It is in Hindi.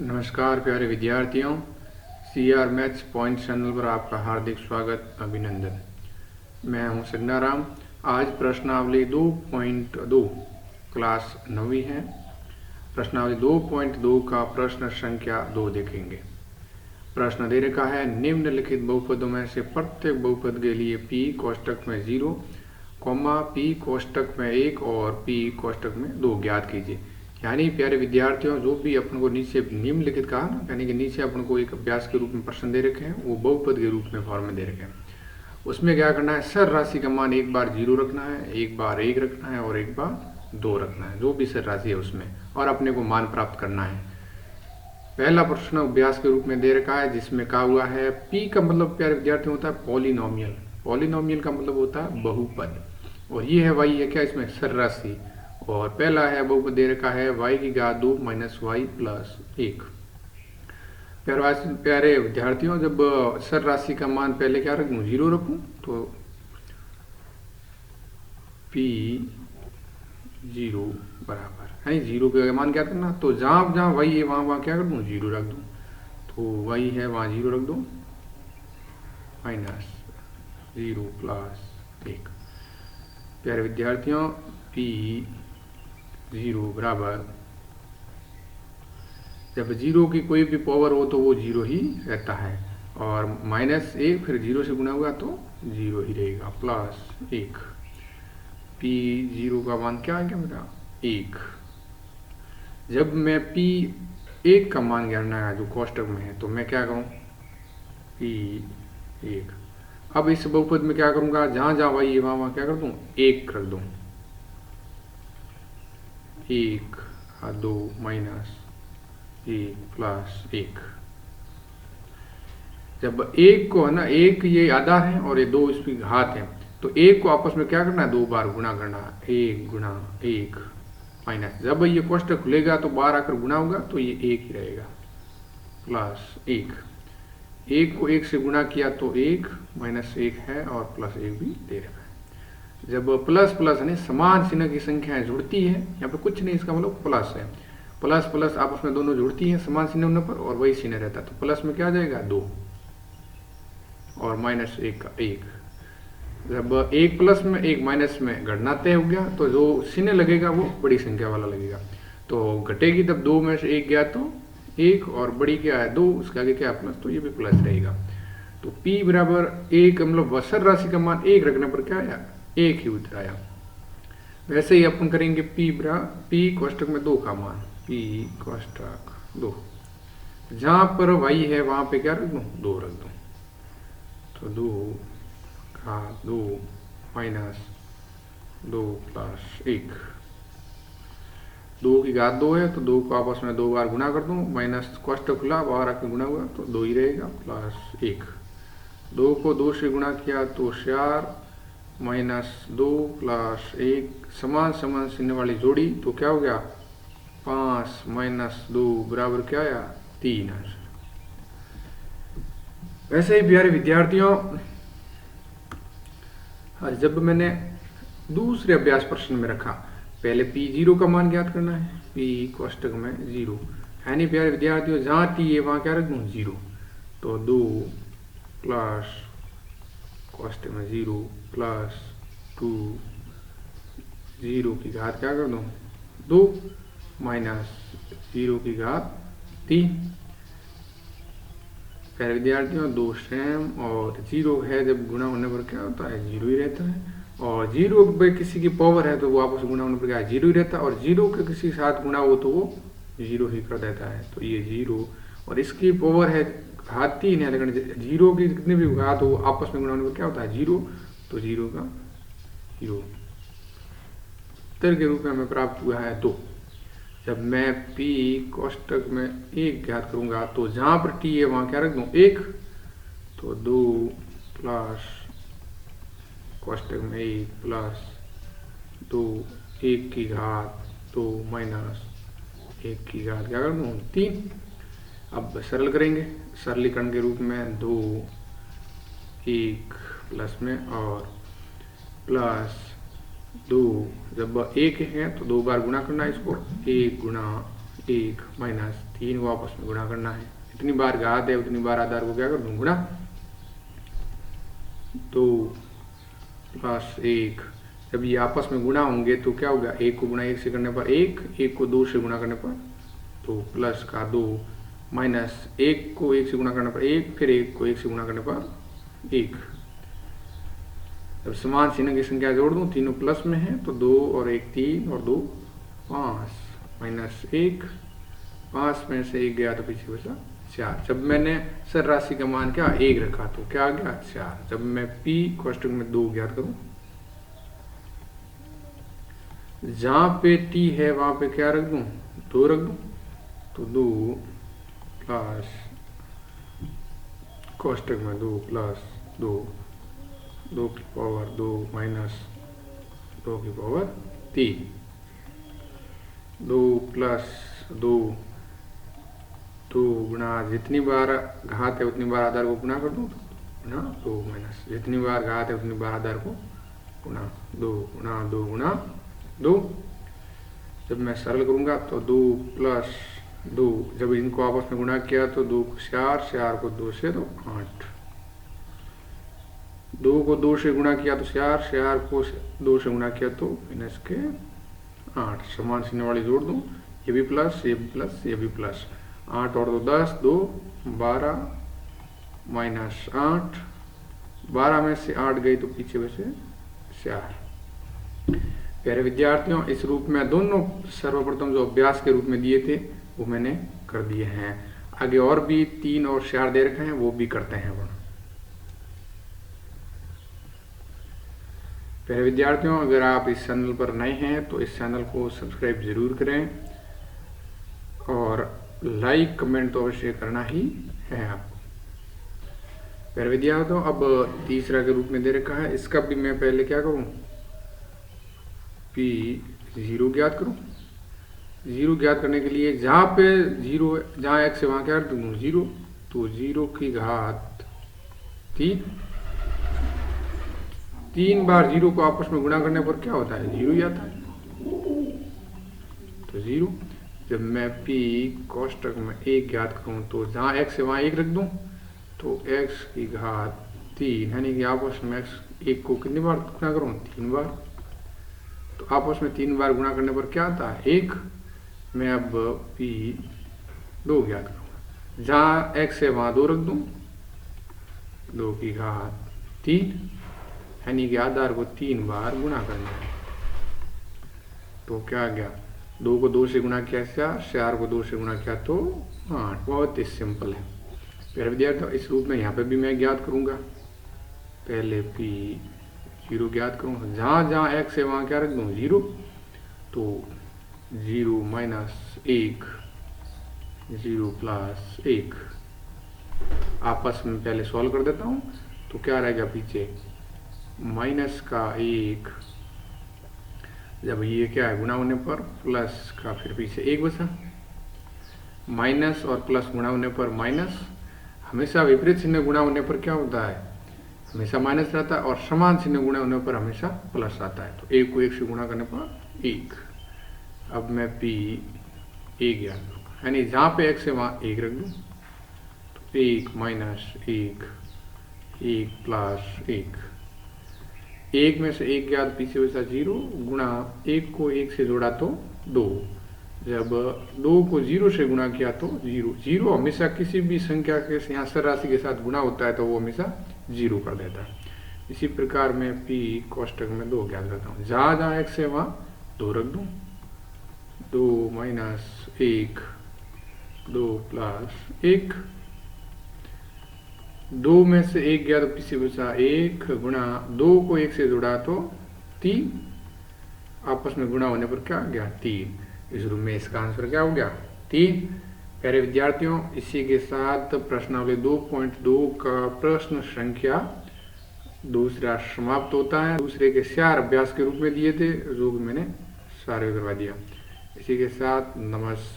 नमस्कार प्यारे विद्यार्थियों, CR मैथ्स पॉइंट चैनल पर आपका हार्दिक स्वागत अभिनंदन। मैं हूं सगनाराम। आज प्रश्नावली 2.2 क्लास 9वीं है। प्रश्नावली 2.2 का प्रश्न संख्या 2 देखेंगे। प्रश्न दे रखा है, निम्नलिखित बहुपदों में से प्रत्येक बहुपद के लिए p कोष्टक में 0, p कोष्टक में 1 और p कोष्टक में 2 ज्ञात कीजिए। यानी प्यारे विद्यार्थियों, जो भी अपन को नीचे निम्नलिखित कहा ना, यानी कि नीचे अपन को एक अभ्यास के रूप में प्रश्न दे रखे हैं, वो बहुपद के रूप में फॉर्म में दे रखे हैं। उसमें क्या करना है, सर राशि का मान एक बार 0 रखना है, एक बार 1 रखना है और एक बार 2 रखना है, जो भी सर राशि है उसमें, और अपने को मान प्राप्त करना है। पहला प्रश्न अभ्यास के रूप में दे रखा है, जिसमें कहा हुआ है p का मतलब प्यारे विद्यार्थी होता है पॉलिनोमियल। पॉलिनोमियल का मतलब होता है बहुपद, और ये है y है क्या, इसमें सर राशि। और पहला है बहुपद दे रखा है y की घात 2 माइनस वाई प्लस 1। प्यारे विद्यार्थियों, जब सर राशि का मान पहले क्या रखूं, 0 रखूं, तो p 0 बराबर है 0 का मान क्या करना, तो जहां जहां y है वहां क्या कर दूं, 0 रख दूं। तो y है वहां 0 रख दूं, माइनस 0 प्लस 1। प्यारे विद्यार्थियों, p 0 बराबर, जब 0 की कोई भी पावर हो तो वो 0 ही रहता है, और माइनस 1 फिर 0 से गुना हुआ तो 0 ही रहेगा, प्लस 1। p 0 का मान क्या है क्या मेरा, 1। जब मैं p 1 का मान जानना है जो कोष्टक में है, तो मैं क्या करूं, p 1। अब इस बहुपद में क्या करूंगा, जहां जहां y है वहां क्या कर दूं, 1 रख दूं, 1 2 माइनस 1 प्लस 1। जब 1 को है ना, 1 ये आधा है और ये 2 इसकी घात है, तो 1 को आपस में क्या करना है, 2 बार गुणा करना, 1 गुणा 1 माइनस, जब ये कोष्टक खुलेगा तो बाहर आकर गुणा होगा तो ये 1 ही रहेगा, प्लस 1। 1 को 1 से गुणा किया तो 1 माइनस 1 है और प्लस 1 भी दे रखा है। जब प्लस प्लस यानी समान चिन्ह की संख्याएं जुड़ती है, यहाँ पे कुछ नहीं, इसका मतलब प्लस है, प्लस प्लस आपस में दोनों जुड़ती हैं समान चिन्ह होने पर, और वही चिन्ह रहता है, तो प्लस में क्या आ जाएगा 2 और माइनस 1 का 1। जब 1 प्लस में 1 माइनस में घटना तय हो गया, तो जो चिन्ह लगेगा वो बड़ी संख्या वाला लगेगा, तो घटेगी तब 2 में से 1 गया तो 1, और बड़ी क्या है 2, उसके आगे क्या है प्लस, तो ये भी प्लस रहेगा। तो p बराबर 1, मतलब वसर राशि का मान 1 रखने पर क्या आया, 1 ही उत्तर आया। वैसे ही अपन करेंगे p कोष्टक में 2 का मान, p कोष्टक 2, जहां पर y है वहां पे क्या रख दूं, 2 रख दूं, तो 2 घात 2 माइनस 2 प्लस 1। 2 की घात 2 है तो 2 को आपस में 2 बार गुणा कर दूं, माइनस कोष्टक खुला बाहर आकर गुणा हुआ तो 2 ही रहेगा, प्लस 1। 2 को 2 से गुणा किया तो 4 माइनस 2 प्लस 1, समान समान चिन्ह वाली जोड़ी, तो क्या हो गया 5 माइनस 2 बराबर क्या आया, 3 आंसर। वैसे ही प्यारे विद्यार्थियों, जब मैंने दूसरे अभ्यास प्रश्न में रखा, पहले p 0 का मान ज्ञात करना है, p कोष्टक में 0 है नहीं प्यारे विद्यार्थियों, जहां t है वहां क्या रख दूं, 0, तो 2 प्लस कोष्टक में 0 प्लस 2, 0 की घात क्या कर दूं, 2 माइनस 0 की घात 3। प्यारे विद्यार्थियों, 2 सेम और 0 है, जब गुणा होने पर क्या होता है, 0 ही रहता है, और 0 पे किसी की पावर है तो वो आपस में गुणा होने पर क्या है, 0 ही रहता है, और 0 के किसी के साथ गुणा हो तो वो 0 ही कर देता है, तो ये 0, और इसकी पावर है घात 3 है, लेकिन 0 की कितनी भी घात हो आपस में गुणा होने पर क्या होता है, 0, तो 0 का 0 उत्तर के रूप में हमें प्राप्त हुआ है 2। जब मैं p कोष्टक में 1 ज्ञात करूंगा, तो जहां पर t है वहां क्या रख दूं, 1, तो 2 प्लस कोष्टक में 1 प्लस 2, 1 की घात 2 माइनस 1 की घात क्या कर दूं, 3। अब सरल करेंगे, सरलीकरण के रूप में 2 1 प्लस में और प्लस 2, जब 1 है तो 2 बार गुणा करना है इसको, 1 गुणा 1 माइनस 3 को आपस में गुणा करना है। जितनी बार घात है उतनी बार आधार को क्या कर दूं, गुणा। 2 प्लस 1, जब ये आपस में गुणा होंगे तो क्या होगा, 1 को गुणा 1 से करने पर 1, 1 को 2 से गुणा करने पर 2, प्लस का 2 माइनस 1 को 1 से गुणा करने पर 1, फिर 1 को 1 से गुणा करने पर 1। जब समान चिन्ह की संख्या जोड़ दूं, तीनों प्लस में है तो 2 और 1 3 और 2 5, माइनस 1, 5 में से 1 गया तो पीछे बचा 4। जब मैंने सर राशि का मान क्या 1 रखा तो क्या आ गया 4। जब मैं p कोष्टक में 2 ज्ञात करूं, जहां पे t है वहां पे क्या रख दूं, 2 रख दूं, तो 2 प्लस कोष्टक में 2 प्लस 2, 2 की पावर 2 माइनस 2 की पावर 3, 2 प्लस 2, 2 गुणा जितनी बार घात है उतनी बार आधार को गुणा कर दूं, गुणा 2 माइनस जितनी बार घात है उतनी बार आधार को गुणा 2 गुणा 2 गुणा 2। जब मैं सरल करूंगा तो 2 प्लस 2, जब इनको आपस में गुणा किया तो 2 को 4, 4 को 2 से तो 8, 2 को 2 से गुणा किया तो 4, 4 को 2 से गुणा किया तो माइनस के 8। समान चिन्ह वाली जोड़ दूं, ये भी प्लस ये भी प्लस ये भी प्लस, 8 और 2 10, 2 12 माइनस 8, 12 में से 8 गई तो पीछे बचे 4। प्यारे विद्यार्थियों, इस रूप में दोनों सर्वप्रथम जो अभ्यास के रूप में दिए थे वो मैंने कर दिए हैं। आगे और भी 3 और 4 दे रखे हैं, वो भी करते हैं अपन। प्यारे विद्यार्थियों, अगर आप इस चैनल पर नए हैं तो इस चैनल को सब्सक्राइब जरूर करें और लाइक कमेंट तो अवश्य करना ही है आपको। प्यारे विद्यार्थियों, अब तीसरा के रूप में दे रखा है, इसका भी मैं पहले क्या करूं, p0 ज्ञात करूं। 0 ज्ञात करने के लिए जहां पे 0, जहां x है वहां क्या कर दूं 0, तो 0 की घात 3 बार 0 को आपस में गुणा करने पर क्या होता है, 0 ही आता है, तो 0। जब मैं p कोष्टक में 1 ज्ञात करूं तो जहां x है वहां 1 रख दूं, तो x की घात 3, यानी कि आपस में x 1 को कितनी बार गुणा करूं, 3 बार, तो आपस में 3 बार गुणा करने पर क्या आता है 1। मैं अब p2 ज्ञात करूंगा, जहां x है वहां 2 रख दूं, 2 की घात 3, यानी कि आधार को 3 बार गुणा करना है, तो क्या आ गया, 2 को 2 से गुणा किया 4, 4 को 2 से गुणा किया तो 8। बहुत ही सिंपल है। प्यारे विद्यार्थियों, इस रूप में यहाँ पे भी मैं ज्ञात करूंगा, पहले p0 ज्ञात करूंगा, जहां जहां x है वहां क्या रख दूं 0, तो 0 माइनस 1, 0 प्लस 1, आपस में पहले सॉल्व कर देता हूं, तो क्या रहेगा पीछे माइनस का 1, जब ये क्या है गुणा होने पर प्लस का फिर पीछे 1 बचा, माइनस और प्लस गुणा होने पर माइनस, हमेशा विपरीत चिन्ह गुणा होने पर क्या होता है, हमेशा माइनस रहता है, और समान चिन्ह गुणा होने पर हमेशा प्लस आता है, तो 1 को 1 से गुणा करने पर 1। अब मैं p1 ज्ञात करूंगा, यानी जहां पे x है वहां 1 रख दूं, तो 1 माइनस 1, 1 प्लस 1, 1 में से 1 ज्ञात पीछे बचा 0, गुणा 1 को 1 से जोड़ा तो 2, जब 2 को 0 से गुणा किया तो 0। 0 हमेशा किसी भी संख्या के यहाँ सर राशि के साथ गुणा होता है तो वो हमेशा 0 कर देता है। इसी प्रकार मैं p कोष्टक में 2 ज्ञात करता हूँ, जहाँ जहाँ x है वहाँ 2 रख दूँ, 2 माइनस 1, 2 प्लस 1, 2 में से 1 गया तो पीछे बचा 1, गुणा 2 को 1 से जोड़ा तो 3, आपस में गुणा होने पर क्या आ गया 3। इस रूप में इसका आंसर क्या हो गया 3। प्यारे विद्यार्थियों, इसी के साथ प्रश्नावली 2.2 का प्रश्न संख्या दूसरा समाप्त होता है। दूसरे के 4 अभ्यास के रूप में दिए थे, जो मैंने सारे करवा दिया। इसी के साथ नमस्कार।